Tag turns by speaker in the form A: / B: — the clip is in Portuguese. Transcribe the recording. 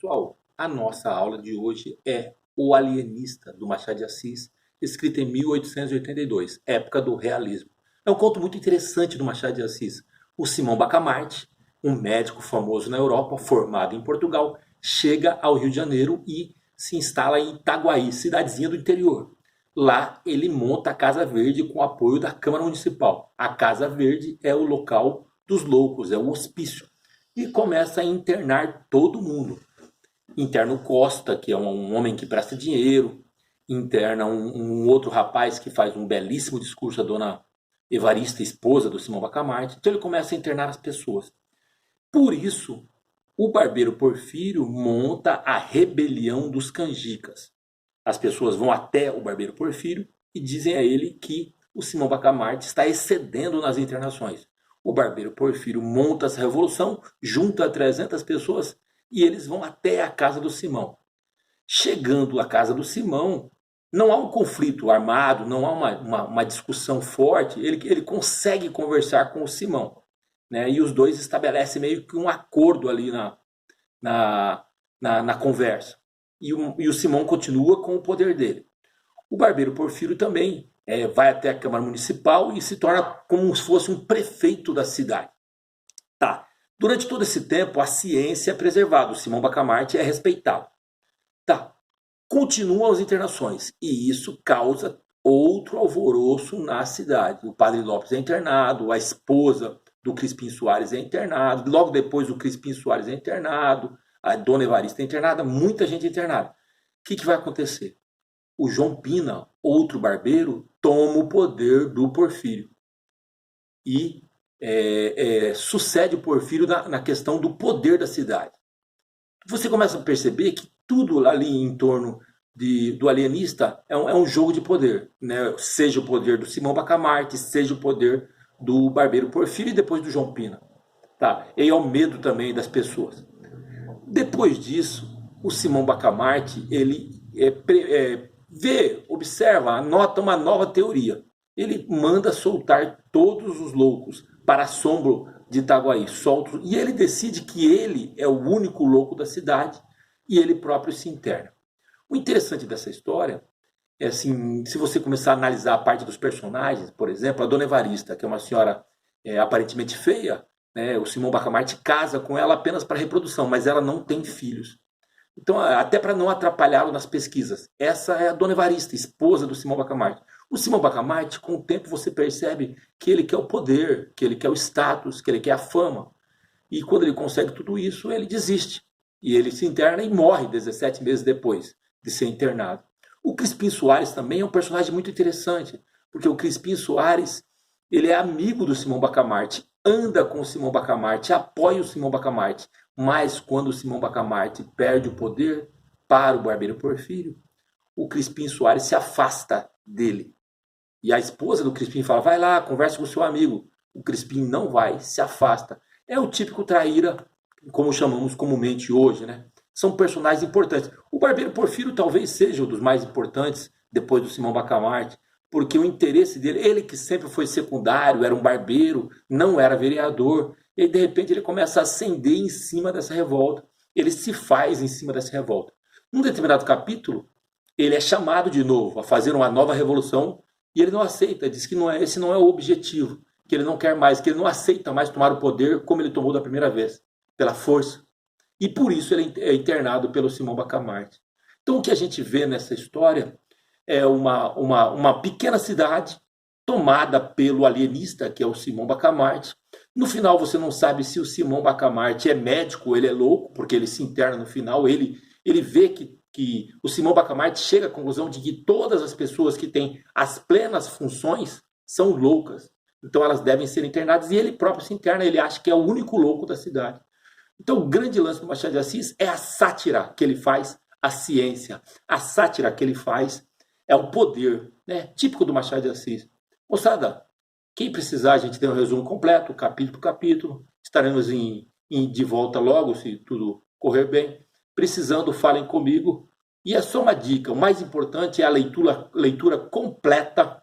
A: Pessoal, a nossa aula de hoje é O Alienista, do Machado de Assis, escrita em 1882, época do realismo. É um conto muito interessante do Machado de Assis. O Simão Bacamarte, um médico famoso na Europa, formado em Portugal, chega ao Rio de Janeiro e se instala em Itaguaí, cidadezinha do interior. Lá ele monta a Casa Verde com o apoio da Câmara Municipal. A Casa Verde é o local dos loucos, é o hospício. E começa a internar todo mundo. Interna o Costa, que é um homem que presta dinheiro, interna um outro rapaz que faz um belíssimo discurso, a dona Evarista, esposa do Simão Bacamarte. Então ele começa a internar as pessoas. Por isso, o barbeiro Porfírio monta a rebelião dos canjicas. As pessoas vão até o barbeiro Porfírio e dizem a ele que o Simão Bacamarte está excedendo nas internações. O barbeiro Porfírio monta essa revolução, junta 300 pessoas e eles vão até a casa do Simão. Chegando à casa do Simão, não há um conflito armado, não há uma discussão forte, ele consegue conversar com o Simão, né? E os dois estabelecem meio que um acordo ali na conversa. E o Simão continua com o poder dele. O barbeiro Porfírio também vai até a Câmara Municipal e se torna como se fosse um prefeito da cidade. Tá. Durante todo esse tempo, a ciência é preservada, o Simão Bacamarte é respeitado. Tá. Continuam as internações e isso causa outro alvoroço na cidade. O Padre Lopes é internado, a esposa do Crispim Soares é internado, logo depois o Crispim Soares é internado, a dona Evarista é internada, muita gente é internada. O que vai acontecer? O João Pina, outro barbeiro, toma o poder do Porfírio e sucede o Porfírio na questão do poder da cidade. Você começa a perceber que tudo ali em torno do alienista é um jogo de poder, né? Seja o poder do Simão Bacamarte, seja o poder do barbeiro Porfírio e depois do João Pina. Tá? E é o medo também das pessoas. Depois disso, o Simão Bacamarte ele observa, anota uma nova teoria. Ele manda soltar todos os loucos para assombro de Itaguaí, soltos, e ele decide que ele é o único louco da cidade e ele próprio se interna. O interessante dessa história é assim, se você começar a analisar a parte dos personagens, por exemplo, a dona Evarista, que é uma senhora aparentemente feia, né? O Simão Bacamarte casa com ela apenas para reprodução, mas ela não tem filhos. Então, até para não atrapalhá-lo nas pesquisas. Essa é a dona Evarista, esposa do Simão Bacamarte. O Simão Bacamarte, com o tempo, você percebe que ele quer o poder, que ele quer o status, que ele quer a fama. E quando ele consegue tudo isso, ele desiste. E ele se interna e morre 17 meses depois de ser internado. O Crispim Soares também é um personagem muito interessante, porque o Crispim Soares ele é amigo do Simão Bacamarte, anda com o Simão Bacamarte, apoia o Simão Bacamarte. Mas quando o Simão Bacamarte perde o poder para o barbeiro Porfírio, o Crispim Soares se afasta dele. E a esposa do Crispim fala, vai lá, conversa com o seu amigo. O Crispim não vai, se afasta. É o típico traíra, como chamamos comumente hoje, né? São personagens importantes. O barbeiro Porfírio talvez seja um dos mais importantes depois do Simão Bacamarte, porque o interesse dele, ele que sempre foi secundário, era um barbeiro, não era vereador, e de repente ele começa a ascender em cima dessa revolta, ele se faz em cima dessa revolta. Num determinado capítulo, ele é chamado de novo a fazer uma nova revolução e ele não aceita, diz que esse não é o objetivo, que ele não quer mais, que ele não aceita mais tomar o poder como ele tomou da primeira vez, pela força. E por isso ele é internado pelo Simão Bacamarte. Então o que a gente vê nessa história é uma pequena cidade tomada pelo alienista, que é o Simão Bacamarte. No final você não sabe se o Simão Bacamarte é médico ou ele é louco, porque ele se interna no final, ele vê que o Simão Bacamarte chega à conclusão de que todas as pessoas que têm as plenas funções são loucas. Então elas devem ser internadas e ele próprio se interna, ele acha que é o único louco da cidade. Então o grande lance do Machado de Assis é a sátira que ele faz à ciência. A sátira que ele faz é o poder, né? Típico do Machado de Assis. Moçada, quem precisar, a gente tem um resumo completo, capítulo por capítulo. Estaremos de volta logo, se tudo correr bem. Precisando, falem comigo. E é só uma dica, o mais importante é a leitura completa